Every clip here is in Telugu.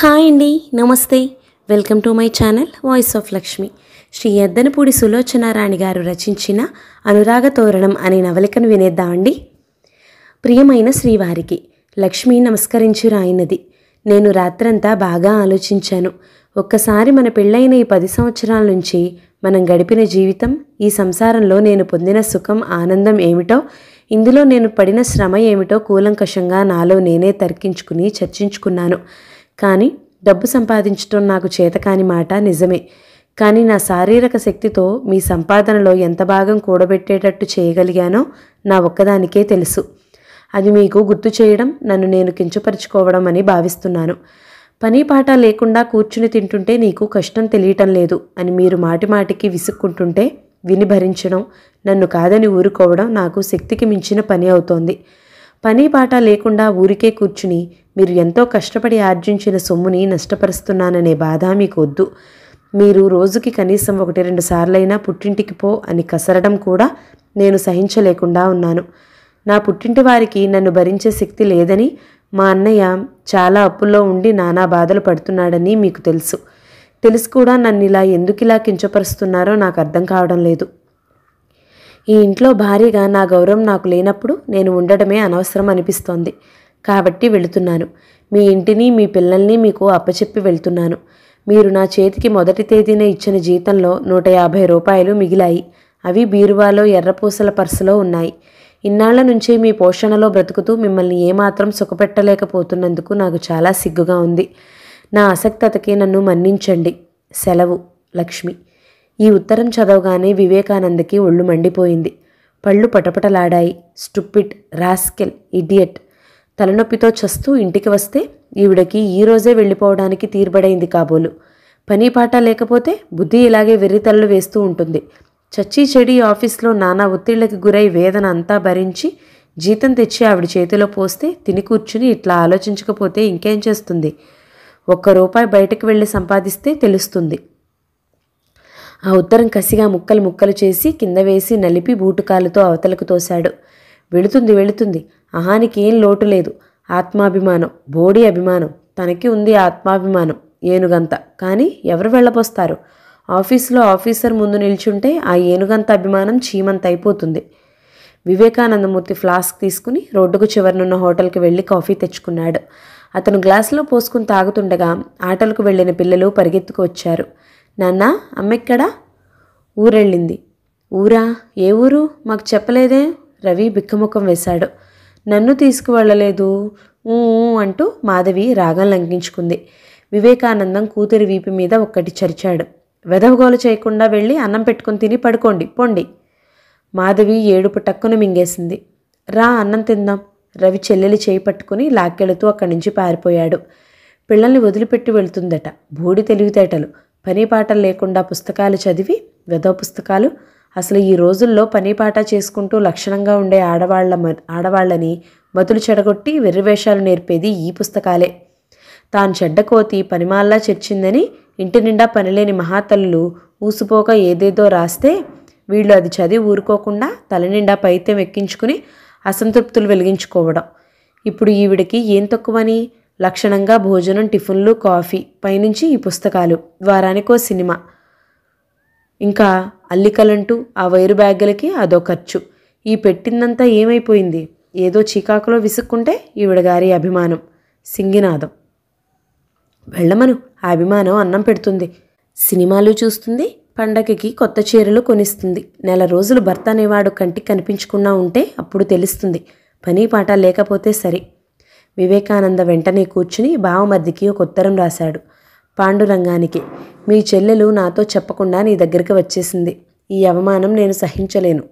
హాయ్ అండి, నమస్తే. Welcome to my channel voice of Lakshmi. Sri Yeddanapudi Sulochanarani గారు రచించిన అనురాగ తోరణం అనే నవలికను వినేద్దామండి. ప్రియమైన శ్రీవారికి లక్ష్మి నమస్కరించి రాయినది. నేను రాత్రంతా బాగా ఆలోచించాను. ఒక్కసారి మన పెళ్ళైన ఈ 10 సంవత్సరాల నుంచి మనం గడిపిన జీవితం, ఈ సంసారంలో నేను పొందిన సుఖం ఆనందం ఏమిటో, ఇందులో నేను పడిన శ్రమ ఏమిటో కూలంకషంగా నాలో నేనే తర్కించుకుని చర్చించుకున్నాను. కానీ డబ్బు సంపాదించడం నాకు చేతకాని మాట నిజమే. కానీ నా శారీరక శక్తితో మీ సంపాదనలో ఎంత భాగం కూడబెట్టేటట్టు చేయగలిగానో నా ఒక్కదానికే తెలుసు. అది మీకు గుర్తు చేయడం, నన్ను నేను కించపరుచుకోవడం అని భావిస్తున్నాను. పని పాట లేకుండా కూర్చుని తింటుంటే నీకు కష్టం తెలియటం లేదు అని మీరు మాటిమాటికి విసుక్కుంటుంటే విని భరించడం, నన్ను కాదని ఊరుకోవడం నాకు శక్తికి మించిన పని అవుతోంది. పని పాట లేకుండా ఊరికే కూర్చుని మీరు ఎంతో కష్టపడి ఆర్జించిన సొమ్ముని నష్టపరుస్తున్నాననే బాధ మీకు వద్దు. మీరు రోజుకి కనీసం 1-2 సార్లైనా పుట్టింటికి పో అని కసరడం కూడా నేను సహించలేకుండా ఉన్నాను. నా పుట్టింటి వారికి నన్ను భరించే శక్తి లేదని, మా అన్నయ్య చాలా అప్పుల్లో ఉండి నానా బాధలు పడుతున్నాడని మీకు తెలుసు. తెలిసి కూడా నన్ను ఎందుకిలా కించపరుస్తున్నారో నాకు అర్థం కావడం లేదు. ఈ ఇంట్లో భార్యగా నా గౌరవం నాకు లేనప్పుడు నేను ఉండడమే అనవసరం అనిపిస్తోంది. కాబట్టి వెళుతున్నాను. మీ ఇంటిని మీ పిల్లల్ని మీకు అప్పచెప్పి వెళ్తున్నాను. మీరు నా చేతికి మొదటి తేదీన ఇచ్చిన జీతంలో 150 రూపాయలు మిగిలాయి. అవి బీరువాలో ఎర్రపూసల పర్సులో ఉన్నాయి. ఇన్నాళ్ల నుంచే మీ పోషణలో బ్రతుకుతూ మిమ్మల్ని ఏమాత్రం సుఖపెట్టలేకపోతున్నందుకు నాకు చాలా సిగ్గుగా ఉంది. నా అసక్తతకి నన్ను మన్నించండి. సెలవు, లక్ష్మి. ఈ ఉత్తరం చదవగానే వివేకానందకి ఒళ్ళు మండిపోయింది. పళ్ళు పటపటలాడాయి. Stupid, rascal, idiot. తలనొప్పితో చస్తూ ఇంటికి వస్తే ఈవిడకి ఈ రోజే వెళ్ళిపోవడానికి తీర్బడైంది కాబోలు. పని పాట లేకపోతే బుద్ధి ఇలాగే వెర్రితలలు వేస్తూ ఉంటుంది. చచ్చి చెడి ఆఫీస్లో నానా ఒత్తిళ్లకి గురై వేదన అంతా భరించి జీతం తెచ్చి ఆవిడ చేతిలో పోస్తే తిని కూర్చుని ఇట్లా ఆలోచించకపోతే ఇంకేం చేస్తుంది? 1 రూపాయి బయటకు వెళ్ళి సంపాదిస్తే తెలుస్తుంది. ఆ ఉత్తరం కసిగా ముక్కలు ముక్కలు చేసి కింద వేసి నలిపి బూటుకాలుతో అవతలకు తోశాడు. వెళుతుంది. అహానికి ఏం లోటు లేదు. ఆత్మాభిమానం, బోడి అభిమానం. తనకి ఉంది ఆత్మాభిమానం ఏనుగంత. కానీ ఎవరు వెళ్ళబోస్తారు? ఆఫీసులో ఆఫీసర్ ముందు నిల్చుంటే ఆ ఏనుగంత అభిమానం చీమంత అయిపోతుంది. వివేకానందమూర్తి ఫ్లాస్క్ తీసుకుని రోడ్డుకు చివరనున్న హోటల్కి వెళ్ళి కాఫీ తెచ్చుకున్నాడు. అతను గ్లాసులో పోసుకుని తాగుతుండగా ఆటలకు వెళ్ళిన పిల్లలు పరిగెత్తుకు వచ్చారు. నాన్న, అమ్మెక్కడా? ఊరెళ్ళింది. ఊరా? ఏ ఊరు? మాకు చెప్పలేదే? రవి బిక్కముఖం వేశాడు. నన్ను తీసుకువెళ్ళలేదు అంటూ మాధవి రాగం లంఘించుకుంది. వివేకానందం కూతురి వీపు మీద ఒక్కటి చరిచాడు. వెధవగోలు చేయకుండా వెళ్ళి అన్నం పెట్టుకుని తిని పడుకోండి, పొండి. మాధవి ఏడుపు టక్కున మింగేసింది. రా, అన్నం తిందాం. రవి చెల్లెలి చేయి పట్టుకుని లాక్కెళుతూ అక్కడి నుంచి పారిపోయాడు. పిల్లల్ని వదిలిపెట్టి వెళ్తుందట. బోడి తెలివితేటలు. పని పాటలు లేకుండా పుస్తకాలు చదివి, వెధవ పుస్తకాలు. అసలు ఈ రోజుల్లో పని పాట చేసుకుంటూ లక్షణంగా ఉండే ఆడవాళ్ళని మతులు చెడగొట్టి వెర్రివేషాలు నేర్పేది ఈ పుస్తకాలే. తాను చెడ్డకోతి పనిమాల్లా చర్చిందని ఇంటి నిండా పనిలేని మహాతల్లులు ఊసిపోక ఏదేదో రాస్తే వీళ్ళు అది చదివి ఊరుకోకుండా తలనిండా పైత్యం ఎక్కించుకుని అసంతృప్తులు వెలిగించుకోవడం. ఇప్పుడు ఈవిడికి ఏం తక్కువని? లక్షణంగా భోజనం, టిఫిన్లు, కాఫీ, పైనుంచి ఈ పుస్తకాలు, వారానికో సినిమా, ఇంకా అల్లికలంటూ ఆ వైరు బ్యాగులకి అదో ఖర్చు. ఈ పెట్టిందంతా ఏమైపోయింది? ఏదో చికాకులో విసుక్కుంటే ఈవిడగారి అభిమానం సింగినాదం. వెళ్ళమను, ఆ అభిమానం అన్నం పెడుతుంది, సినిమాలు చూస్తుంది, పండగకి కొత్త చీరలు కొనిస్తుంది. 1 నెల రోజులు భర్త అనేవాడు కంటికి కనిపించకుండా ఉంటే అప్పుడు తెలుస్తుంది. పని పాట లేకపోతే సరి. వివేకానంద వెంటనే కూర్చుని బావమర్దికి ఒక ఉత్తరం రాశాడు. పాండురంగానికి. మీ చెల్లెలు నాతో చెప్పకుండా నీ దగ్గరికి వచ్చేసింది. ఈ అవమానం నేను సహించలేను.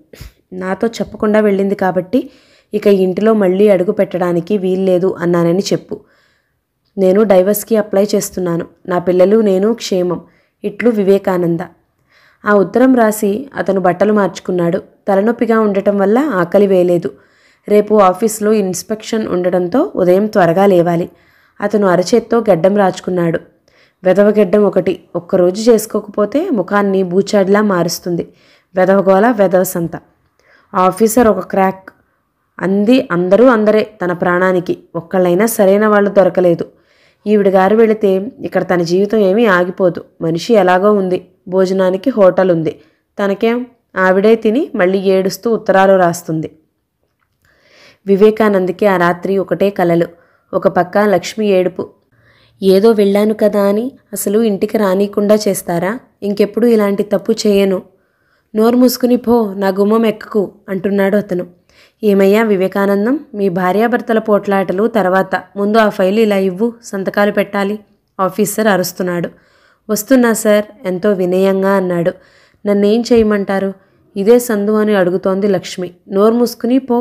నాతో చెప్పకుండా వెళ్ళింది కాబట్టి ఇక ఇంటిలో మళ్ళీ అడుగు పెట్టడానికి వీల్లేదు అన్నానని చెప్పు. నేను డైవర్స్కి అప్లై చేస్తున్నాను. నా పిల్లలు నేను క్షేమం. ఇట్లు వివేకానంద. ఆ ఉత్తరం రాసి అతను బట్టలు మార్చుకున్నాడు. తలనొప్పిగా ఉండటం వల్ల ఆకలి వేయలేదు. రేపు ఆఫీసులో ఇన్స్పెక్షన్ ఉండడంతో ఉదయం త్వరగా లేవాలి. అతను అరచేత్తో గడ్డం రాచుకున్నాడు. వెధవ గడ్డం ఒకటి. ఒక్కరోజు చేసుకోకపోతే ముఖాన్ని బూచాడిలా మారుస్తుంది. వెధవగోల, వెధవ సంత. ఆఫీసర్ ఒక క్రాక్. అందరూ అందరే తన ప్రాణానికి. ఒక్కళ్ళైనా సరైన వాళ్ళు దొరకలేదు. ఈవిడ గారు వెళితే ఇక్కడ తన జీవితం ఏమీ ఆగిపోదు. మనిషి ఎలాగో ఉంది, భోజనానికి హోటల్ ఉంది. తనకేం, ఆవిడే తిని మళ్ళీ ఏడుస్తూ ఉత్తరాలు రాస్తుంది. వివేకానంద్కి ఆ రాత్రి ఒకటే కలలు. ఒక పక్క లక్ష్మి ఏడుపు. ఏదో వెళ్ళాను కదా అని అసలు ఇంటికి రానీకుండా చేస్తారా? ఇంకెప్పుడు ఇలాంటి తప్పు చేయను. నోరు మూసుకుని పో, నా గుమ్మం ఎక్కకు అంటున్నాడు అతను. ఏమయ్యా వివేకానందం, మీ భార్యాభర్తల పోట్లాటలు తర్వాత, ముందు ఆ ఫైలు ఇలా ఇవ్వు, సంతకాలు పెట్టాలి. ఆఫీసర్ అరుస్తున్నాడు. వస్తున్నా సార్ ఎంతో వినయంగా అన్నాడు. నన్నేం చేయమంటారు? ఇదే సందు అని అడుగుతోంది లక్ష్మి. నోరు మూసుకుని పో.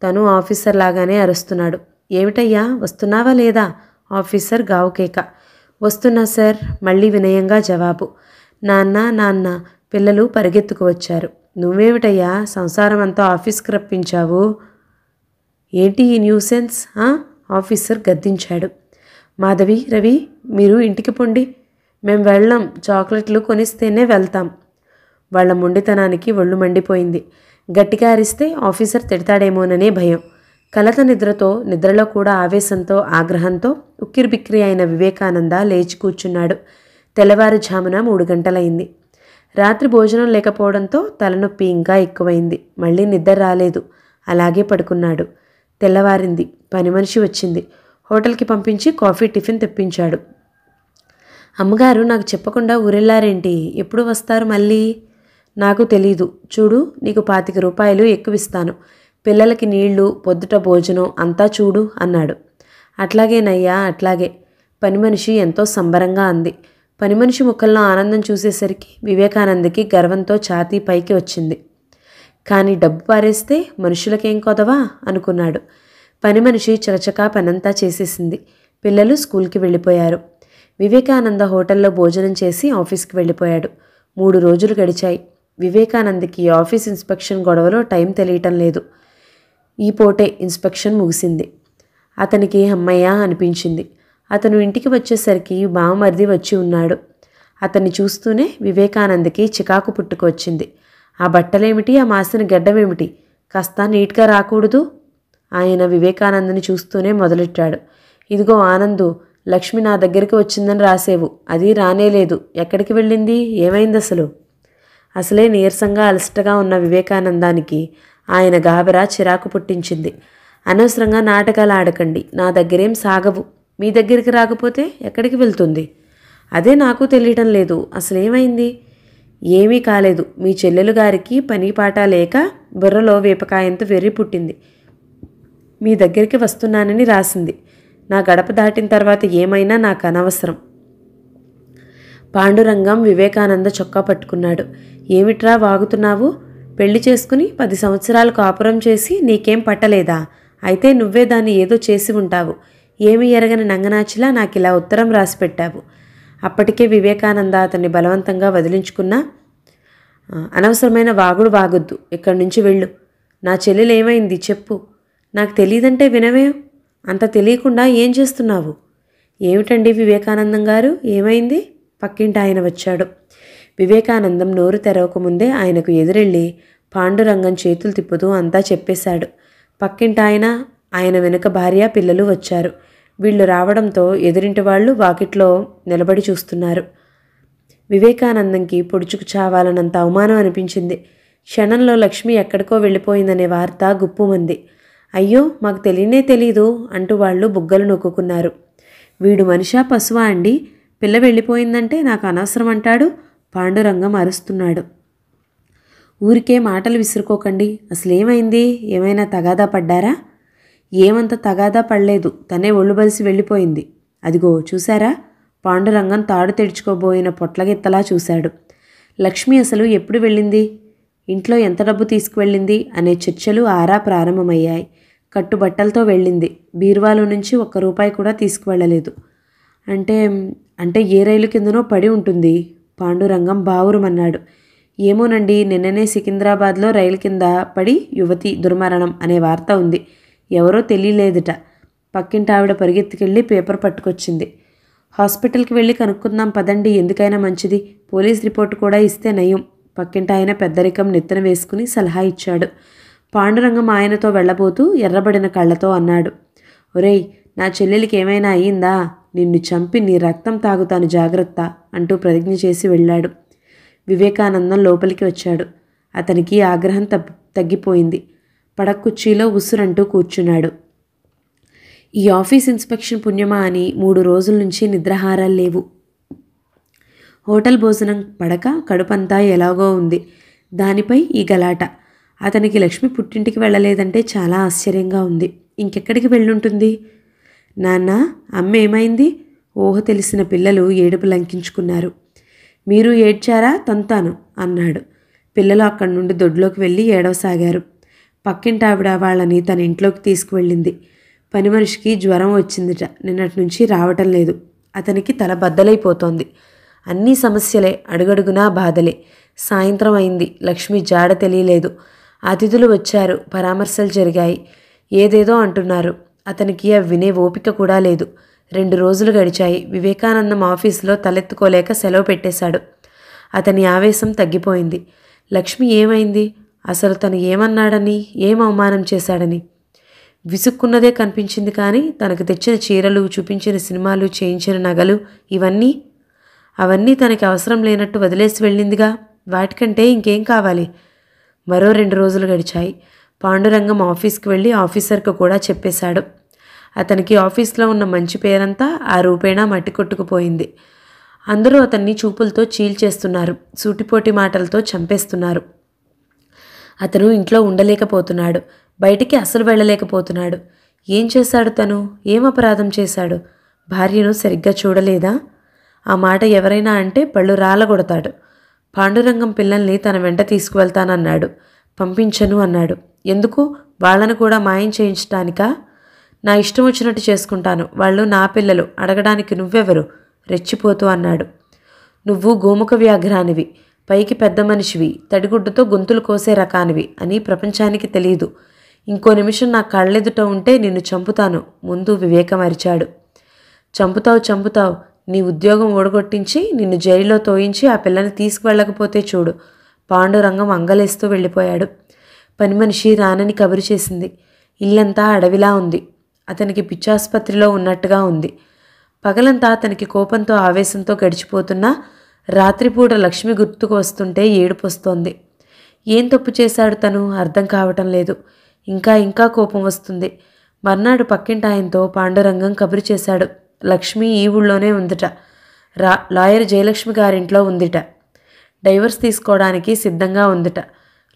తను ఆఫీసర్ లాగానే అరుస్తున్నాడు. ఏమిటయ్యా, వస్తున్నావా లేదా? ఆఫీసర్ గావుకేక. వస్తున్నా సార్, మళ్ళీ వినయంగా జవాబు. నాన్న నాన్న పిల్లలు పరిగెత్తుకు వచ్చారు. నువ్వేమిటయ్యా సంసారం అంతా ఆఫీస్కి రప్పించావు? ఏంటి ఈ న్యూసెన్స్? ఆఫీసర్ గద్దించాడు. మాధవి, రవి, మీరు ఇంటికి పొండి. మేం వెళ్ళం, చాక్లెట్లు కొనిస్తేనే వెళ్తాం. వాళ్ల మొండితనానికి ఒళ్ళు మండిపోయింది. గట్టిగా అరిస్తే ఆఫీసర్ తిడతాడేమోననే భయం. కలత నిద్రతో, నిద్రలో కూడా ఆవేశంతో, ఆగ్రహంతో ఉక్కిరిబిక్కిరి అయిన వివేకానంద లేచి కూర్చున్నాడు. తెల్లవారుజామున 3 గంటలైంది. రాత్రి భోజనం లేకపోవడంతో తలనొప్పి ఇంకా ఎక్కువైంది. మళ్ళీ నిద్ర రాలేదు. అలాగే పడుకున్నాడు. తెల్లవారింది. పని మనిషి వచ్చింది. హోటల్కి పంపించి కాఫీ, టిఫిన్ తెప్పించాడు. అమ్మగారు నాకు చెప్పకుండా ఊరెళ్ళారేంటి? ఎప్పుడు వస్తారు మళ్ళీ? నాకు తెలీదు. చూడు, నీకు 25 రూపాయలు ఎక్కువిస్తాను. పిల్లలకి నీళ్లు, పొద్దుట భోజనం అంతా చూడు అన్నాడు. అట్లాగేనయ్యా, అట్లాగే. పని మనిషి ఎంతో సంబరంగా అంది. పని మనిషి ముఖంలో ఆనందం చూసేసరికి వివేకానందకి గర్వంతో ఛాతీ పైకి వచ్చింది. కానీ డబ్బు పారేస్తే మనుషులకేం కొదవా అనుకున్నాడు. పని మనిషి చకచకా పనంతా చేసేసింది. పిల్లలు స్కూల్కి వెళ్ళిపోయారు. వివేకానంద హోటల్లో భోజనం చేసి ఆఫీస్కి వెళ్ళిపోయాడు. 3 రోజులు గడిచాయి. వివేకానందకి ఆఫీస్ ఇన్స్పెక్షన్ గొడవలో టైం తెలియటం లేదు. ఈ పూటే ఇన్స్పెక్షన్ ముగిసింది. అతనికి అమ్మయ్య అనిపించింది. అతను ఇంటికి వచ్చేసరికి బావమరిది వచ్చి ఉన్నాడు. అతన్ని చూస్తూనే వివేకానందకి చికాకు పుట్టుకొచ్చింది. ఆ బట్టలేమిటి, ఆ మాసిన గడ్డమేమిటి? కాస్త నీట్గా రాకూడదు? ఆయన వివేకానందని చూస్తూనే మొదలెట్టాడు. ఇదిగో ఆనందు, లక్ష్మి నా దగ్గరికి వచ్చిందని రాసేవు. అది రానేలేదు. ఎక్కడికి వెళ్ళింది? ఏమైంది అసలు? అసలే నీరసంగా అలసటగా ఉన్న వివేకానందానికి ఆయన గాబరా చిరాకు పుట్టించింది. అనవసరంగా నాటకాలు ఆడకండి. నా దగ్గరేం సాగవు. మీ దగ్గరికి రాకపోతే ఎక్కడికి వెళ్తుంది? అదే నాకు తెలియటం లేదు. అసలేమైంది? ఏమీ కాలేదు. మీ చెల్లెలు గారికి పని పాట లేక బుర్రలో వేపకాయంతో వెర్రి పుట్టింది. మీ దగ్గరికి వస్తున్నానని రాసింది. నా గడప దాటిన తర్వాత ఏమైనా నాకు అనవసరం. పాండురంగం వివేకానంద చొక్కా పట్టుకున్నాడు. ఏమిట్రా వాగుతున్నావు? పెళ్లి చేసుకుని 10 సంవత్సరాలు కాపురం చేసి నీకేం పట్టలేదా? అయితే నువ్వే దాన్ని ఏదో చేసి ఉంటావు. ఏమీ ఎరగని నంగనాచిలా నాకిలా ఉత్తరం రాసి పెట్టావు. అప్పటికే వివేకానంద అతన్ని బలవంతంగా వదిలించుకున్నా. అనవసరమైన వాగుడు వాగొద్దు. ఇక్కడి నుంచి వెళ్ళు. నా చెల్లెలు ఏమైంది చెప్పు. నాకు తెలియదంటే వినవే. అంత తెలియకుండా ఏం చేస్తున్నావు? ఏమిటండి వివేకానందం గారు, ఏమైంది? పక్కింటి ఆయన వచ్చాడు. వివేకానందం నోరు తెరవకముందే ఆయనకు ఎదురెళ్ళి పాండురంగం చేతులు తిప్పుతూ అంతా చెప్పేశాడు. పక్కింటి ఆయన వెనుక భార్య, పిల్లలు వచ్చారు. వీళ్ళు రావడంతో ఎదురింటి వాళ్ళు వాకిట్లో నిలబడి చూస్తున్నారు. వివేకానందంకి పొడుచుకు చావాలన్నంత అవమానం అనిపించింది. క్షణంలో లక్ష్మి ఎక్కడికో వెళ్ళిపోయిందనే వార్త గుప్పుమంది. అయ్యో, మాకు తెలియనే తెలీదు అంటూ వాళ్ళు బుగ్గలు నొక్కుకున్నారు. వీడు మనిషా పశువా అండి? పిల్ల వెళ్ళిపోయిందంటే నాకు అనవసరం అంటాడు. పాండురంగం అరుస్తున్నాడు. ఊరికే మాటలు విసురుకోకండి. అసలేమైంది? ఏమైనా తగాదా పడ్డారా? ఏమంత తగాదా పడలేదు. తనే ఒళ్ళు బలిసి వెళ్ళిపోయింది. అదిగో చూశారా? పాండురంగం తాడు తెడుచుకోబోయిన పొట్లగిత్తలా చూశాడు. లక్ష్మి అసలు ఎప్పుడు వెళ్ళింది? ఇంట్లో ఎంత డబ్బు తీసుకువెళ్ళింది అనే చర్చలు ఆరా ప్రారంభమయ్యాయి. కట్టుబట్టలతో వెళ్ళింది. బీరువాలో నుంచి ₹1 కూడా తీసుకువెళ్ళలేదు. అంటే ఏ రైలు కిందనో పడి ఉంటుంది. పాండురంగం బావురుమన్నాడు. ఏమోనండి, నిన్ననే సికింద్రాబాద్లో రైలు కింద పడి యువతి దుర్మరణం అనే వార్త ఉంది. ఎవరో తెలియలేదుట. పక్కింటావిడ పరిగెత్తుకెళ్ళి పేపర్ పట్టుకొచ్చింది. హాస్పిటల్కి వెళ్ళి కనుక్కుందాం పదండి, ఎందుకైనా మంచిది. పోలీస్ రిపోర్టు కూడా ఇస్తే నయం. పక్కింటాయన పెద్దరికం నెత్తన వేసుకుని సలహా ఇచ్చాడు. పాండురంగం ఆయనతో వెళ్ళబోతూ ఎర్రబడిన కళ్ళతో అన్నాడు. ఒరేయ్, నా చెల్లెలికి ఏమైనా అయ్యిందా? నిన్ను చంపి నీ రక్తం తాగుతాను జాగ్రత్త అంటూ ప్రతిజ్ఞ చేసి వెళ్ళాడు. వివేకానందం లోపలికి వచ్చాడు. అతనికి ఆగ్రహం తగ్గిపోయింది. పడక్కుర్చీలో ఉసురంటూ కూర్చున్నాడు. ఈ ఆఫీస్ ఇన్స్పెక్షన్ పుణ్యమా అని 3 రోజుల నుంచి నిద్రాహారాలు లేవు. హోటల్ భోజనం పడక కడుపంతా ఎలాగో ఉంది. దానిపై ఈ గలాట. అతనికి లక్ష్మి పుట్టింటికి వెళ్ళలేదంటే చాలా ఆశ్చర్యంగా ఉంది. ఇంకెక్కడికి వెళ్ళుంటుంది? నాన్న, అమ్మ ఏమైంది? ఊహ తెలిసిన పిల్లలు ఏడుపు లంకించుకున్నారు. మీరు ఏడ్చారా? తంతాను అన్నాడు. పిల్లలు అక్కడి నుండి దొడ్లోకి వెళ్ళి ఏడవసాగారు. పక్కింటి ఆవిడ వాళ్ళని తన ఇంట్లోకి తీసుకువెళ్ళింది. పని మనిషికి జ్వరం వచ్చిందిట. నిన్నటి నుంచి రావటం లేదు. అతనికి తల బద్దలైపోతోంది. అన్నీ సమస్యలే, అడుగడుగునా బాధలే. సాయంత్రం అయింది. లక్ష్మి జాడ తెలియలేదు. అతిథులు వచ్చారు. పరామర్శలు జరిగాయి. ఏదేదో అంటున్నారు. అతనికి అవి వినే ఓపిక కూడా లేదు. 2 రోజులు గడిచాయి. వివేకానందం ఆఫీసులో తలెత్తుకోలేక సెలవు పెట్టేశాడు. అతని ఆవేశం తగ్గిపోయింది. లక్ష్మి ఏమైంది? అసలు తను ఏమన్నాడని, ఏం అవమానం చేశాడని విసుక్కున్నదే కనిపించింది. కానీ తనకు తెచ్చిన చీరలు, చూపించిన సినిమాలు, చేయించిన నగలు, అవన్నీ తనకి అవసరం లేనట్టు వదిలేసి వెళ్ళిందిగా. వాటికంటే ఇంకేం కావాలి? మరో 2 రోజులు గడిచాయి. పాండురంగం ఆఫీస్కి వెళ్ళి ఆఫీసర్కు కూడా చెప్పేశాడు. అతనికి ఆఫీస్లో ఉన్న మంచి పేరంతా ఆ రూపేణా మట్టి కొట్టుకుపోయింది. అందరూ అతన్ని చూపులతో చీల్చేస్తున్నారు. సూటిపోటి మాటలతో చంపేస్తున్నారు. అతను ఇంట్లో ఉండలేకపోతున్నాడు. బయటికి అసలు వెళ్ళలేకపోతున్నాడు. ఏం చేశాడు తను? ఏం అపరాధం చేశాడు? భార్యను సరిగ్గా చూడలేదా? ఆ మాట ఎవరైనా అంటే పళ్ళు రాలగొడతాడు. పాండురంగం పిల్లల్ని తన వెంట తీసుకువెళ్తానన్నాడు. పంపించను అన్నాడు. ఎందుకు? వాళ్ళను కూడా మాయం చేయించటానికా? నా ఇష్టం వచ్చినట్టు చేసుకుంటాను. వాళ్ళు నా పిల్లలు, అడగడానికి నువ్వెవరు? రెచ్చిపోతూ అన్నాడు. నువ్వు గోముఖ వ్యాఘ్రానివి, పైకి పెద్ద మనిషివి, తడిగుడ్డుతో గొంతులు కోసే రకానివి అని ప్రపంచానికి తెలియదు. ఇంకో నిమిషం నా కళ్ళెదుట ఉంటే నిన్ను చంపుతాను. ముందు వివేకం అరిచాడు. చంపుతావు. నీ ఉద్యోగం ఓడగొట్టించి నిన్ను జైల్లో తోయించి ఆ పిల్లని తీసుకువెళ్ళకపోతే చూడు. పాండురంగం అంగలేస్తూ వెళ్ళిపోయాడు. పని మనిషి రానని కబురు చేసింది. ఇల్లంతా అడవిలా ఉంది. అతనికి పిచ్చాసుపత్రిలో ఉన్నట్టుగా ఉంది. పగలంతా అతనికి కోపంతో ఆవేశంతో గడిచిపోతున్నా రాత్రిపూట లక్ష్మి గుర్తుకు వస్తుంటే ఏడుపొస్తోంది. ఏం తప్పు చేశాడు తను? అర్థం కావటం లేదు. ఇంకా కోపం వస్తుంది. మర్నాడు పక్కింటాయంతో పాండురంగం కబురు చేశాడు. లక్ష్మి ఈ ఊళ్ళోనే ఉందిట. లాయర్ జయలక్ష్మి గారింట్లో ఉందిట. డైవర్స్ తీసుకోవడానికి సిద్ధంగా ఉందిట.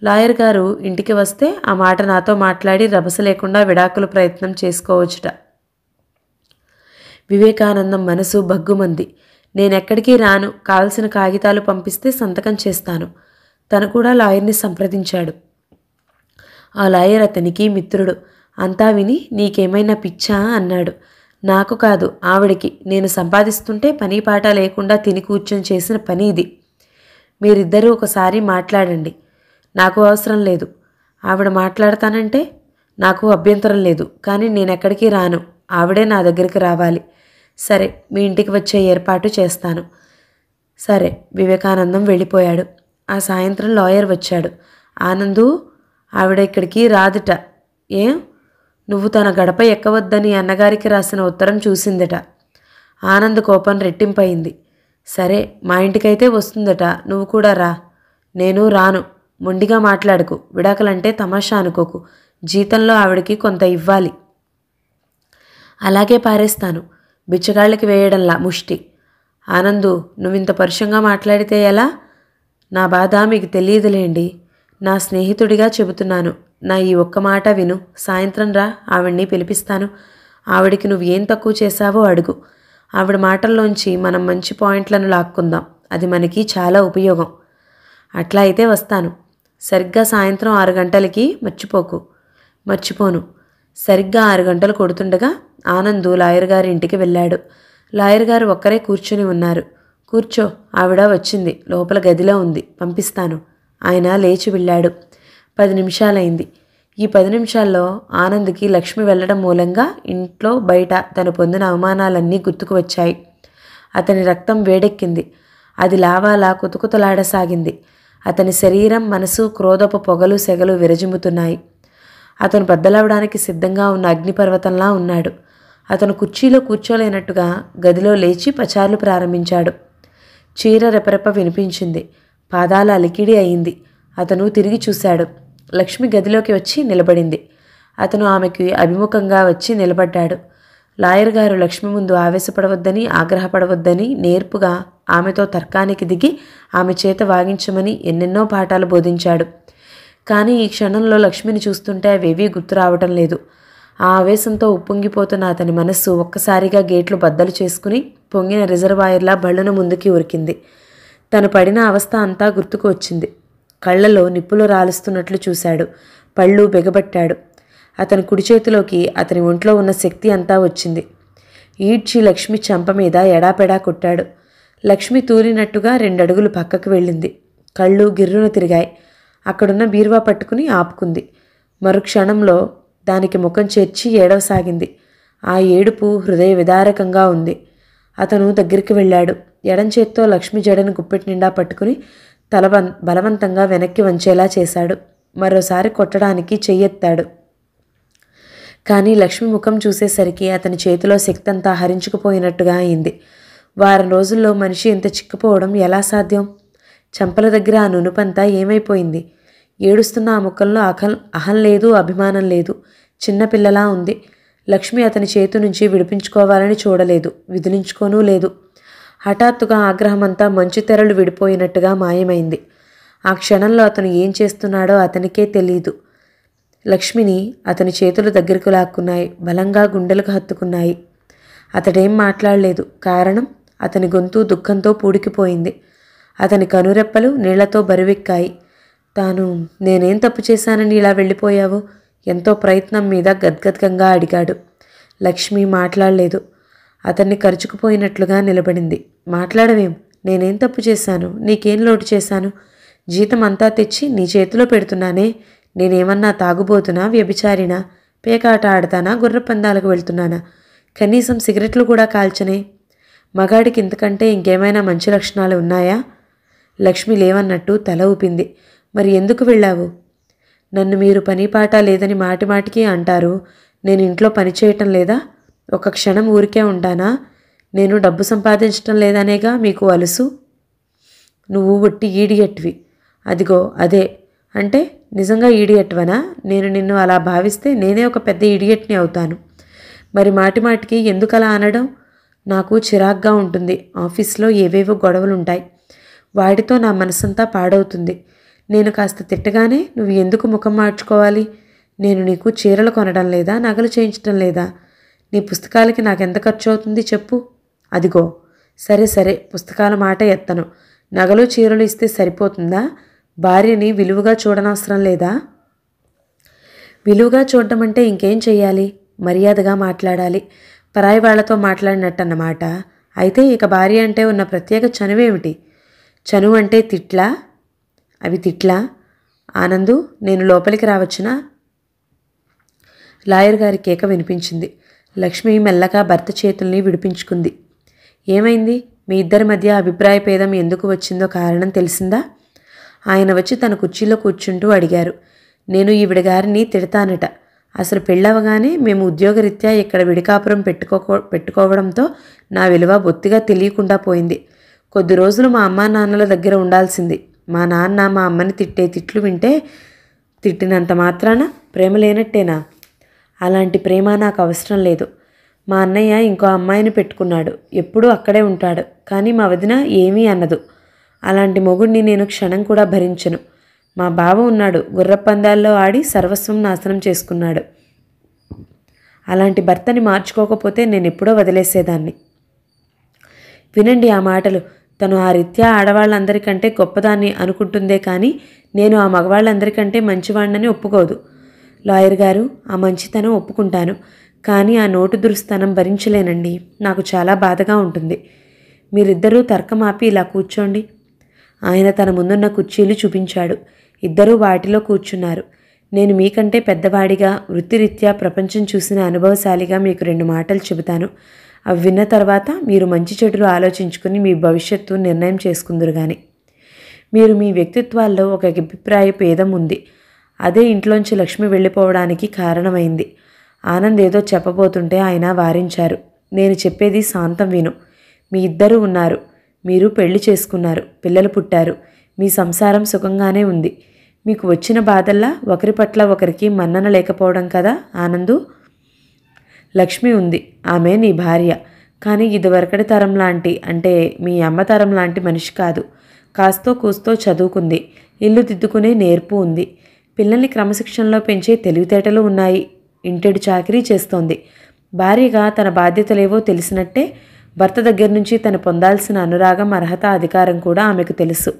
లాయర్ గారు ఇంటికి వస్తే ఆ మాట నాతో మాట్లాడి రభస లేకుండా విడాకుల ప్రయత్నం చేసుకోవచ్చుట. వివేకానందం మనసు భగ్గుమంది. నేనెక్కడికి రాను. కావలసిన కాగితాలు పంపిస్తే సంతకం చేస్తాను. తను కూడా లాయర్ని సంప్రదించాడు. ఆ లాయర్ అతనికి మిత్రుడు. అంతా విని నీకేమైనా పిచ్చా అన్నాడు. నాకు కాదు, ఆవిడికి. నేను సంపాదిస్తుంటే పని పాట లేకుండా తిని కూర్చొని చేసిన పని ఇది. మీరిద్దరూ ఒకసారి మాట్లాడండి. నాకు అవసరం లేదు. ఆవిడ మాట్లాడతానంటే నాకు అభ్యంతరం లేదు. కానీ నేనెక్కడికి రాను. ఆవిడే నా దగ్గరికి రావాలి. సరే, మీ ఇంటికి వచ్చే ఏర్పాటు చేస్తాను. సరే. వివేకానందం వెళ్ళిపోయాడు. ఆ సాయంత్రం లాయర్ వచ్చాడు. ఆనందు, ఆవిడ ఇక్కడికి రాదుట. ఏం? నువ్వు తన గడప ఎక్కవద్దని అన్నగారికి రాసిన ఉత్తరం చూసిందట. ఆనంద్ కోపం రెట్టింపయింది. సరే, మా ఇంటికైతే వస్తుందట. నువ్వు కూడా రా. నేను రాను. మొండిగా మాట్లాడుకు. విడాకులంటే తమాషా అనుకోకు. జీతంలో ఆవిడకి కొంత ఇవ్వాలి. అలాగే పారేస్తాను. బిచ్చగాళ్ళకి వేయడంలా ముష్టి. ఆనందు, నువ్వింత పరుషంగా మాట్లాడితే ఎలా? నా బాధ మీకు తెలియదులేండి. నా స్నేహితుడిగా చెబుతున్నాను. నా ఈ ఒక్క మాట విను. సాయంత్రం రా, ఆవిడ్ని పిలిపిస్తాను. ఆవిడికి నువ్వు ఏం తక్కువ చేశావో అడుగు. ఆవిడ మాటల్లోంచి మనం మంచి పాయింట్లను లాక్కుందాం. అది మనకి చాలా ఉపయోగం. అట్లా అయితే వస్తాను. సరిగ్గా సాయంత్రం 6 గంటలకి మర్చిపోకు. మర్చిపోను. సరిగ్గా 6 గంటలు కొడుతుండగా ఆనందు లాయర్ గారి ఇంటికి వెళ్ళాడు. లాయర్ గారు ఒక్కరే కూర్చుని ఉన్నారు. కూర్చో, ఆవిడ వచ్చింది. లోపల గదిలో ఉంది. పంపిస్తాను. ఆయన లేచి వెళ్ళాడు. 10 నిమిషాలైంది. ఈ 10 నిమిషాల్లో ఆనంద్కి లక్ష్మి వెళ్లడం మూలంగా ఇంట్లో బయట తను పొందిన అవమానాలన్నీ గుర్తుకు వచ్చాయి. అతని రక్తం వేడెక్కింది. అది లావాలా కుతకుతలాడసాగింది. అతని శరీరం, మనసు క్రోధపు పొగలు సెగలు విరజిమ్ముతున్నాయి. అతను బద్దలవడానికి సిద్ధంగా ఉన్న అగ్నిపర్వతంలా ఉన్నాడు. అతను కుర్చీలో కూర్చోలేనట్టుగా గదిలో లేచి పచార్లు ప్రారంభించాడు. చీర రెపరెప వినిపించింది. పాదాల అలికిడి అయింది. అతను తిరిగి చూశాడు. లక్ష్మి గదిలోకి వచ్చి నిలబడింది. అతను ఆమెకి అభిముఖంగా వచ్చి నిలబడ్డాడు. లాయర్ గారు లక్ష్మి ముందు ఆవేశపడవద్దని, ఆగ్రహపడవద్దని నేర్పుగా ఆమెతో తర్కానికి దిగి ఆమె చేత వాగించమని ఎన్నెన్నో పాఠాలు బోధించాడు. కానీ ఈ క్షణంలో లక్ష్మిని చూస్తుంటే అవేవీ గుర్తు రావటం లేదు. ఆ ఆవేశంతో ఉప్పొంగిపోతున్న అతని మనస్సు ఒక్కసారిగా గేట్లు బద్దలు చేసుకుని పొంగిన రిజర్వాయర్లా బళ్ళున ముందుకి ఉరికింది. తను పడిన అవస్థ అంతా గుర్తుకు వచ్చింది. కళ్లలో నిప్పులు రాలుస్తున్నట్లు చూశాడు. పళ్ళు బిగబట్టాడు. అతని కుడి చేతిలోకి అతని ఒంట్లో ఉన్న శక్తి అంతా వచ్చింది. ఈడ్చి లక్ష్మి చెంప మీద ఎడాపెడా కొట్టాడు. లక్ష్మి తూలినట్టుగా 2 అడుగులు పక్కకు వెళ్ళింది. కళ్ళు గిర్రున తిరిగాయి. అక్కడున్న బీరువా పట్టుకుని ఆపుకుంది. మరుక్షణంలో దానికి ముఖం చేర్చి ఏడవసాగింది. ఆ ఏడుపు హృదయ విదారకంగా ఉంది. అతను దగ్గరికి వెళ్ళాడు. ఎడం చేత్తో లక్ష్మి జడను గుప్పెటి నిండా పట్టుకుని తల బలవంతంగా వెనక్కి వంచేలా చేశాడు. మరోసారి కొట్టడానికి చెయ్యెత్తాడు. కానీ లక్ష్మి ముఖం చూసేసరికి అతని చేతిలో శక్తి అంతా హరించుకుపోయినట్టుగా అయింది. వారం రోజుల్లో మనిషి ఇంత చిక్కిపోవడం ఎలా సాధ్యం? చెంపల దగ్గర ఆ నునుపంతా ఏమైపోయింది? ఏడుస్తున్న ఆ ముఖంలో అహం లేదు, అభిమానం లేదు. చిన్నపిల్లలా ఉంది. లక్ష్మి అతని చేతి నుంచి విడిపించుకోవాలని చూడలేదు, విదిలించుకోనూ లేదు. హఠాత్తుగా ఆగ్రహమంతా మంచు తెరలు విడిపోయినట్టుగా మాయమైంది. ఆ క్షణంలో అతను ఏం చేస్తున్నాడో అతనికే తెలీదు. లక్ష్మిని అతని చేతులు దగ్గరకు లాక్కున్నాయి. బలంగా గుండెలకు హత్తుకున్నాయి. అతడేం మాట్లాడలేదు. కారణం, అతని గొంతు దుఃఖంతో పూడికిపోయింది. అతని కనురెప్పలు నీళ్లతో బరువెక్కాయి. నేనేం తప్పు చేశానని ఇలా వెళ్ళిపోయావు? ఎంతో ప్రయత్నం మీద గద్గద్గంగా అడిగాడు. లక్ష్మి మాట్లాడలేదు. అతన్ని కరుచుకుపోయినట్లుగా నిలబడింది. మాట్లాడవేం? నేనేం తప్పు చేశాను? నీకేం లోటు చేశాను? జీతం అంతా తెచ్చి నీ చేతిలో పెడుతున్నానే. నేనేమన్నా తాగుబోతున్నా, వ్యభిచారినా, పేకాట ఆడతానా, గుర్రపందాలకు వెళ్తున్నానా? కనీసం సిగరెట్లు కూడా కాల్చనే. మగాడికి ఇంతకంటే ఇంకేమైనా మంచి లక్షణాలు ఉన్నాయా? లక్ష్మి లేవన్నట్టు తల ఊపింది. మరి ఎందుకు వెళ్ళావు? నన్ను మీరు పనిపాట లేదని మాటిమాటికి అంటారు. నేను ఇంట్లో పని చేయటం లేదా? ఒక క్షణం ఊరికే ఉంటానా? నేను డబ్బు సంపాదించటం లేదనేగా మీకు అలుసు? నువ్వు ఒట్టి ఈడియట్వి. అదిగో అదే. అంటే నిజంగా ఈడియట్వనా? నేను నిన్ను అలా భావిస్తే నేనే ఒక పెద్ద ఈడియట్ని అవుతాను. మరి మాటిమాటికి ఎందుకలా అనడం? నాకు చిరాగ్గా ఉంటుంది. ఆఫీస్లో ఏవేవో గొడవలుంటాయి. వాటితో నా మనసంతా పాడవుతుంది. నేను కాస్త తిట్టగానే నువ్వు ఎందుకు ముఖం మార్చుకోవాలి? నేను నీకు చీరలు కొనడం లేదా, నగలు చేయించడం లేదా? నీ పుస్తకాలకి నాకెంత ఖర్చు అవుతుంది చెప్పు. అదిగో. సరే పుస్తకాల మాట ఎత్తను. నగలు చీరలు ఇస్తే సరిపోతుందా? భార్యని విలువగా చూడనవసరం లేదా? విలువగా చూడడం అంటే ఇంకేం చెయ్యాలి? మర్యాదగా మాట్లాడాలి. పరాయి వాళ్లతో మాట్లాడినట్టన్నమాట. అయితే ఇక భార్య అంటే ఉన్న ప్రత్యేక చనువేమిటి? చనువు అంటే తిట్లా? అవి తిట్లా? ఆనందు, నేను లోపలికి రావచ్చునా? లాయర్ గారి కేక వినిపించింది. లక్ష్మి మెల్లగా భర్త చేతుల్ని విడిపించుకుంది. ఏమైంది? మీ ఇద్దరి మధ్య అభిప్రాయ భేదం ఎందుకు వచ్చిందో కారణం తెలిసిందా? ఆయన వచ్చి తన కుర్చీలో కూర్చుంటూ అడిగారు. నేను ఈవిడ గారిని తిడతానట. అసలు పెళ్ళవగానే మేము ఉద్యోగరీత్యా ఇక్కడ విడికాపురం పెట్టుకోవడంతో నా విలువ బొత్తిగా తెలియకుండా పోయింది. కొద్ది రోజులు మా అమ్మా నాన్నల దగ్గర ఉండాల్సింది. మా నాన్న మా అమ్మని తిట్టే తిట్లు వింటే తిట్టినంత మాత్రాన ప్రేమ లేనట్టేనా? అలాంటి ప్రేమ నాకు అవసరం లేదు. మా అన్నయ్య ఇంకో అమ్మాయిని పెట్టుకున్నాడు. ఎప్పుడూ అక్కడే ఉంటాడు. కానీ మా వదిన ఏమీ అన్నదు. అలాంటి మొగుడిని నేను క్షణం కూడా భరించను. మా బావ ఉన్నాడు. గుర్రపందాల్లో ఆడి సర్వస్వం నాశనం చేసుకున్నాడు. అలాంటి భర్తని మార్చుకోకపోతే నేను ఎప్పుడో వదిలేసేదాన్ని. వినండి ఆ మాటలు. తను ఆ రీత్యా ఆడవాళ్ళందరికంటే గొప్పదాన్ని అనుకుంటుందే కానీ నేను ఆ మగవాళ్ళందరికంటే మంచివాణ్ణని ఒప్పుకోదు. లాయర్ గారు, ఆ మంచితనం ఒప్పుకుంటాను. కానీ ఆ నోటు దురుస్తనం భరించలేనండి. నాకు చాలా బాధగా ఉంటుంది. మీరిద్దరూ తర్కమాపి ఇలా కూర్చోండి. ఆయన తన ముందున్న కుర్చీలు చూపించాడు. ఇద్దరూ వాటిలో కూర్చున్నారు. నేను మీకంటే పెద్దవాడిగా, వృత్తిరీత్యా ప్రపంచం చూసిన అనుభవశాలిగా మీకు 2 మాటలు చెబుతాను. అవి విన్న తర్వాత మీరు మంచి చెడులు ఆలోచించుకుని మీ భవిష్యత్తు నిర్ణయం చేసుకుందురు గాని. మీరు మీ వ్యక్తిత్వాల్లో ఒక అభిప్రాయ భేదం ఉంది. అదే ఇంట్లోంచి లక్ష్మి వెళ్ళిపోవడానికి కారణమైంది. ఆనంద్ ఏదో చెప్పబోతుంటే ఆయన వారించారు. నేను చెప్పేది శాంతం విను. మీ ఇద్దరూ ఉన్నారు. మీరు పెళ్లి చేసుకున్నారు, పిల్లలు పుట్టారు, మీ సంసారం సుఖంగానే ఉంది. మీకు వచ్చిన బాధల్లా ఒకరి పట్ల ఒకరికి మన్నన లేకపోవడం కదా ఆనందు. లక్ష్మి ఉంది, ఆమె నీ భార్య. కానీ ఇదివరకటి తరం లాంటి, అంటే మీ అమ్మ తరం లాంటి మనిషి కాదు. కాస్తో కూస్తో చదువుకుంది, ఇల్లు దిద్దుకునే నేర్పు ఉంది, పిల్లల్ని క్రమశిక్షణలో పెంచే తెలివితేటలు ఉన్నాయి, ఇంటెడు చాకరీ చేస్తోంది. భార్యగా తన బాధ్యతలేవో తెలిసినట్టే భర్త దగ్గర నుంచి తను పొందాల్సిన అనురాగం, అర్హత, అధికారం కూడా ఆమెకు తెలుసు.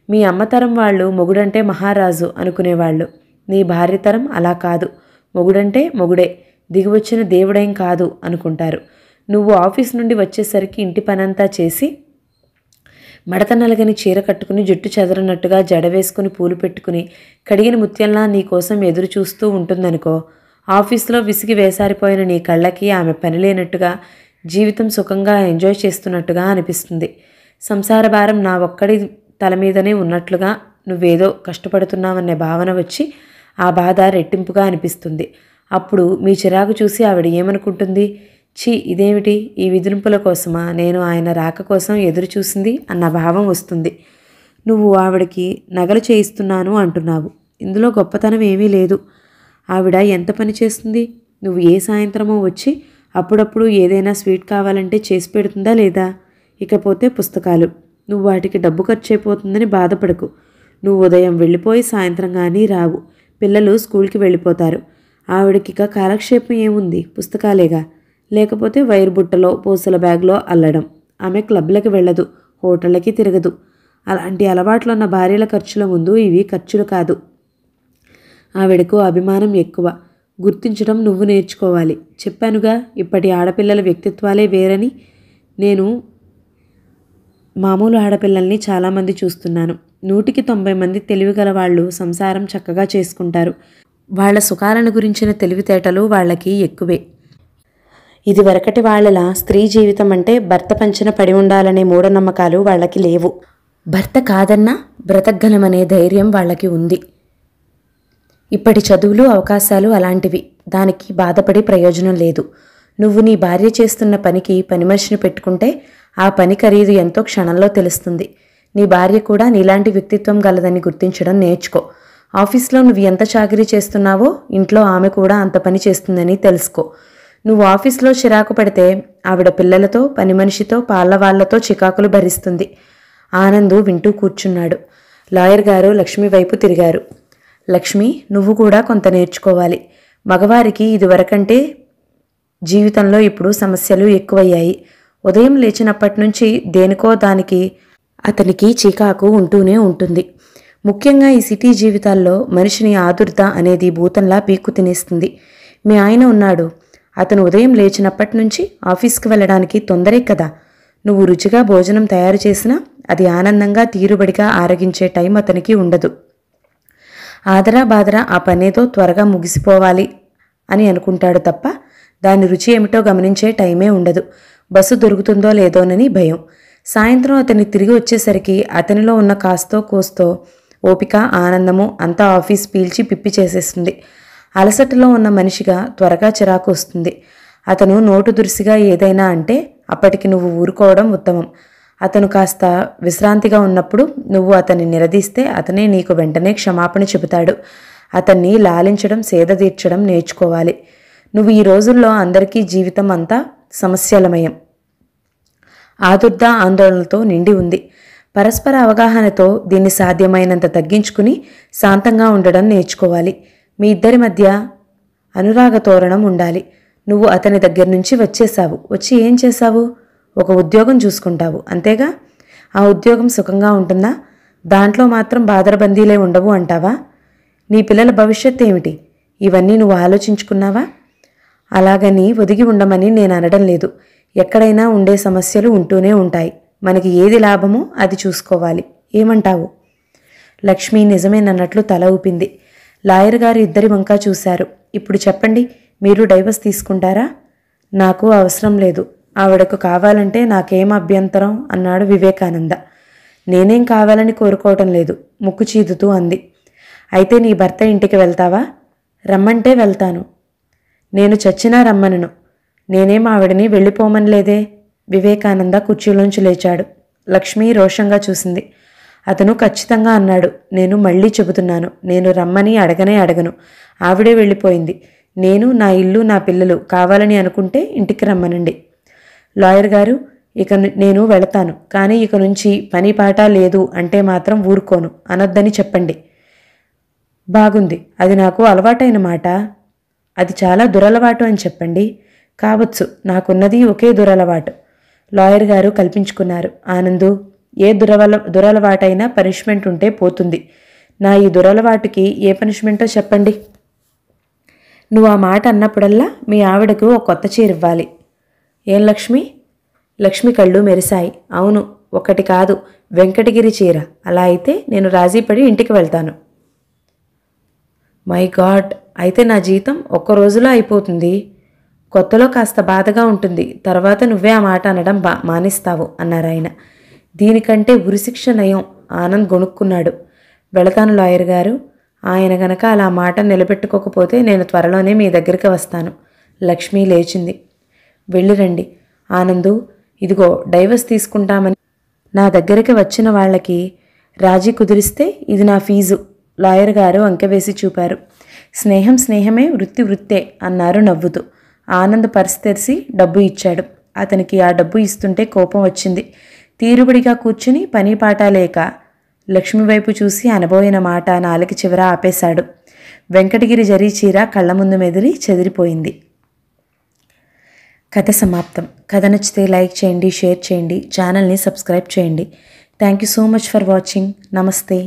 మీ అమ్మతరం వాళ్ళు మొగుడంటే మహారాజు అనుకునేవాళ్ళు. నీ భార్య తరం అలా కాదు. మొగుడంటే మొగుడే, దిగివచ్చిన దేవుడేం కాదు అనుకుంటారు. నువ్వు ఆఫీస్ నుండి వచ్చేసరికి ఇంటి పనంతా చేసి మడత నలగని చీర కట్టుకుని జుట్టు చెదరనట్టుగా జడ వేసుకుని పూలు పెట్టుకుని కడిగిన ముత్యంలా నీ కోసం ఎదురు చూస్తూ ఉంటుందనుకో. ఆఫీస్లో విసిగి వేసారిపోయిన నీ కళ్ళకి ఆమె పని లేనట్టుగా, జీవితం సుఖంగా ఎంజాయ్ చేస్తున్నట్టుగా అనిపిస్తుంది. సంసార భారం నా ఒక్కడి తల మీదనే ఉన్నట్లుగా నువ్వేదో కష్టపడుతున్నావనే భావన వచ్చి ఆ బాధ రెట్టింపుగా అనిపిస్తుంది. అప్పుడు మీ చిరాకు చూసి ఆవిడ ఏమనుకుంటుంది? ఛీ, ఇదేమిటి, ఈ విదింపుల కోసమా నేను ఆయన రాక కోసం ఎదురు చూసింది అన్న భావం వస్తుంది. నువ్వు ఆవిడకి నగలు చేయిస్తున్నాను అంటున్నావు. ఇందులో గొప్పతనం ఏమీ లేదు. ఆవిడ ఎంత పని చేస్తుంది? నువ్వు ఏ సాయంత్రమో వచ్చి అప్పుడప్పుడు ఏదైనా స్వీట్ కావాలంటే చేసి పెడుతుందా లేదా? ఇకపోతే పుస్తకాలు. నువ్వు వాటికి డబ్బు ఖర్చు అయిపోతుందని బాధపడకు. నువ్వు ఉదయం వెళ్ళిపోయి సాయంత్రం కానీ రావు. పిల్లలు స్కూల్కి వెళ్ళిపోతారు. ఆవిడకిక కాలక్షేపం ఏముంది? పుస్తకాలేగా. లేకపోతే వైర్ బుట్టలో, పూసల బ్యాగ్లో అల్లడం. ఆమె క్లబ్లకి వెళ్ళదు, హోటళ్ళకి తిరగదు. అలాంటి అలవాట్లు ఉన్న భార్యల ఖర్చుల ముందు ఇవి ఖర్చులు కాదు. ఆవిడకు అభిమానం ఎక్కువ. గుర్తించడం నువ్వు నేర్చుకోవాలి. చెప్పానుగా, ఇప్పటి ఆడపిల్లల వ్యక్తిత్వాలే వేరని. నేను మామూలు ఆడపిల్లల్ని చాలామంది చూస్తున్నాను. 100కి 90 మంది తెలివిగల వాళ్ళు సంసారం చక్కగా చేసుకుంటారు. వాళ్ళ సుఖాలను గురించిన తెలివితేటలు వాళ్ళకి ఎక్కువే. ఇది వరకటి వాళ్ళలా స్త్రీ జీవితం అంటే భర్త పంచన పడి ఉండాలనే మూఢనమ్మకాలు వాళ్ళకి లేవు. భర్త కాదన్నా బ్రతకగలమనే ధైర్యం వాళ్ళకి ఉంది. ఇప్పటి చదువులు, అవకాశాలు అలాంటివి. దానికి బాధపడి ప్రయోజనం లేదు. నువ్వు నీ భార్య చేస్తున్న పనికి పని మనిషిని పెట్టుకుంటే ఆ పని ఖరీదు ఎంతో క్షణంలో తెలుస్తుంది. నీ భార్య కూడా నీలాంటి వ్యక్తిత్వం గలదని గుర్తించడం నేర్చుకో. ఆఫీస్లో నువ్వు ఎంత చాకరీ చేస్తున్నావో ఇంట్లో ఆమె కూడా అంత పని చేస్తుందని తెలుసుకో. నువ్వు ఆఫీస్లో చిరాకు పడితే ఆవిడ పిల్లలతో, పని మనిషితో, పాళ్లవాళ్లతో చికాకులు భరిస్తుంది. ఆనందు వింటూ కూర్చున్నాడు. లాయర్ గారు లక్ష్మి వైపు తిరిగారు. లక్ష్మి, నువ్వు కూడా కొంత నేర్చుకోవాలి. మగవారికి ఇదివరకంటే జీవితంలో ఇప్పుడు సమస్యలు ఎక్కువయ్యాయి. ఉదయం లేచినప్పటి నుంచి దేనికో దానికి అతనికి చికాకు ఉంటూనే ఉంటుంది. ముఖ్యంగా ఈ సిటీ జీవితాల్లో మనిషిని ఆదుర్ద అనేది భూతంలా పీక్కు తినేస్తుంది. మీ ఆయన ఉన్నాడు. అతను ఉదయం లేచినప్పటి నుంచి ఆఫీస్కి వెళ్ళడానికి తొందరే కదా. నువ్వు రుచిగా భోజనం తయారు చేసినా అది ఆనందంగా, తీరుబడిగా ఆరగించే టైం అతనికి ఉండదు. ఆదరా బాదరా ఆ పనేదో త్వరగా ముగిసిపోవాలి అని అనుకుంటాడు తప్ప దాని రుచి ఏమిటో గమనించే టైమే ఉండదు. బస్సు దొరుకుతుందో లేదోనని భయం. సాయంత్రం అతన్ని తిరిగి వచ్చేసరికి అతనిలో ఉన్న కాస్తో కోస్తో ఓపిక, ఆనందము అంతా ఆఫీస్ పీల్చి పిప్పి చేసేస్తుంది. అలసటలో ఉన్న మనిషిగా త్వరగా చిరాకు వస్తుంది. అతను నోటు దురుసిగా ఏదైనా అంటే అప్పటికి నువ్వు ఊరుకోవడం ఉత్తమం. అతను కాస్త విశ్రాంతిగా ఉన్నప్పుడు నువ్వు అతన్ని నిలదీస్తే అతనే నీకు వెంటనే క్షమాపణ చెబుతాడు. అతన్ని లాలించడం, సేద తీర్చడం నేర్చుకోవాలి. నువ్వు ఈ రోజుల్లో అందరికీ జీవితం అంతా సమస్యలమయం, ఆదుర్ద, ఆందోళనలతో నిండి ఉంది. పరస్పర అవగాహనతో దీన్ని సాధ్యమైనంత తగ్గించుకుని శాంతంగా ఉండడం నేర్చుకోవాలి. మీ ఇద్దరి మధ్య అనురాగ తోరణం ఉండాలి. నువ్వు అతని దగ్గర నుంచి వచ్చేసావు. వచ్చి ఏం చేశావు? ఒక ఉద్యోగం చూసుకుంటావు, అంతేగా. ఆ ఉద్యోగం సుఖంగా ఉంటుందా? దాంట్లో మాత్రం బాదరబందీలే ఉండవు అంటావా? నీ పిల్లల భవిష్యత్తు ఏమిటి? ఇవన్నీ నువ్వు ఆలోచించుకున్నావా? అలాగని ఒదిగి ఉండమని నేను అనడం లేదు. ఎక్కడైనా ఉండే సమస్యలు ఉంటూనే ఉంటాయి. మనకి ఏది లాభమో అది చూసుకోవాలి. ఏమంటావు? లక్ష్మి నిజమేనన్నట్లు తల ఊపింది. లాయర్ గారు ఇద్దరి వంకా చూశారు. ఇప్పుడు చెప్పండి, మీరు డైవర్స్ తీసుకుంటారా? నాకు అవసరం లేదు. ఆవిడకు కావాలంటే నాకేం అభ్యంతరం అన్నాడు వివేకానంద. నేనేం కావాలని కోరుకోవటం లేదు, ముక్కు చీదుతూ అంది. అయితే నీ భర్త ఇంటికి వెళ్తావా? రమ్మంటే వెళ్తాను. నేను చచ్చినా రమ్మనను. నేనేం ఆవిడని వెళ్ళిపోమనలేదే. వివేకానంద కుర్చీలోంచి లేచాడు. లక్ష్మి రోషంగా చూసింది. అతను ఖచ్చితంగా అన్నాడు. నేను మళ్ళీ చెబుతున్నాను, నేను రమ్మని అడగను. ఆవిడే వెళ్ళిపోయింది. నేను, నా ఇల్లు, నా పిల్లలు కావాలని అనుకుంటే ఇంటికి రమ్మనండి. లాయర్ గారు, నేను వెళతాను, కానీ ఇక నుంచి పని పాట లేదు అంటే మాత్రం ఊరుకోను అనొద్దని చెప్పండి. బాగుంది, అది నాకు అలవాటైన మాట. అది చాలా దురలవాటు అని చెప్పండి. కావచ్చు, నాకున్నది ఒకే దురలవాటు. లాయర్ గారు కల్పించుకున్నారు. ఆనందు, ఏ దురలవాటైనా పనిష్మెంట్ ఉంటే పోతుంది. నా ఈ దురలవాటుకి ఏ పనిష్మెంటో చెప్పండి. నువ్వు ఆ మాట అన్నప్పుడల్లా మీ ఆవిడకు ఒక కొత్త చీర ఇవ్వాలి. ఏం లక్ష్మి? లక్ష్మి కళ్ళు మెరిశాయి. అవును, ఒకటి కాదు, వెంకటగిరి చీర. అలా అయితే నేను రాజీపడి ఇంటికి వెళ్తాను. మై గాడ్, అయితే నా జీతం ఒక్క రోజులో అయిపోతుంది. కొత్తలో కాస్త బాధగా ఉంటుంది, తర్వాత నువ్వే ఆ మాట అనడం మానేస్తావు అన్నారాయన. దీనికంటే ఉరిశిక్ష నయం. ఆనంద్ గొణుక్కున్నాడు. వెళతాను లాయర్ గారు. ఆయన గనక అలా మాట నిలబెట్టుకోకపోతే నేను త్వరలోనే మీ దగ్గరికి వస్తాను. లక్ష్మి లేచింది. వెళ్ళిరండి. ఆనందు, ఇదిగో డైవర్స్ తీసుకుంటామని నా దగ్గరికి వచ్చిన వాళ్ళకి రాజీ కుదిరిస్తే ఇది నా ఫీజు. లాయర్ గారు అంకెవేసి చూపారు. స్నేహం స్నేహమే, వృత్తి వృత్తే అన్నారు నవ్వుతూ. ఆనంద్ పర్స్ తెరిచి డబ్బు ఇచ్చాడు. అతనికి ఆ డబ్బు ఇస్తుంటే కోపం వచ్చింది. తీరుబడిగా కూర్చుని పని పాట లేక లక్ష్మి వైపు చూసి అనబోయిన మాట నాలుక చివర ఆపేశాడు. వెంకటగిరి జరీ చీర కళ్ళ ముందు మెదిలి చెదిరిపోయింది. కథ సమాప్తం. కథ నచ్చితే లైక్ చేయండి, షేర్ చేయండి, ఛానల్ని సబ్స్క్రైబ్ చేయండి. Thank you so much for watching. నమస్తే.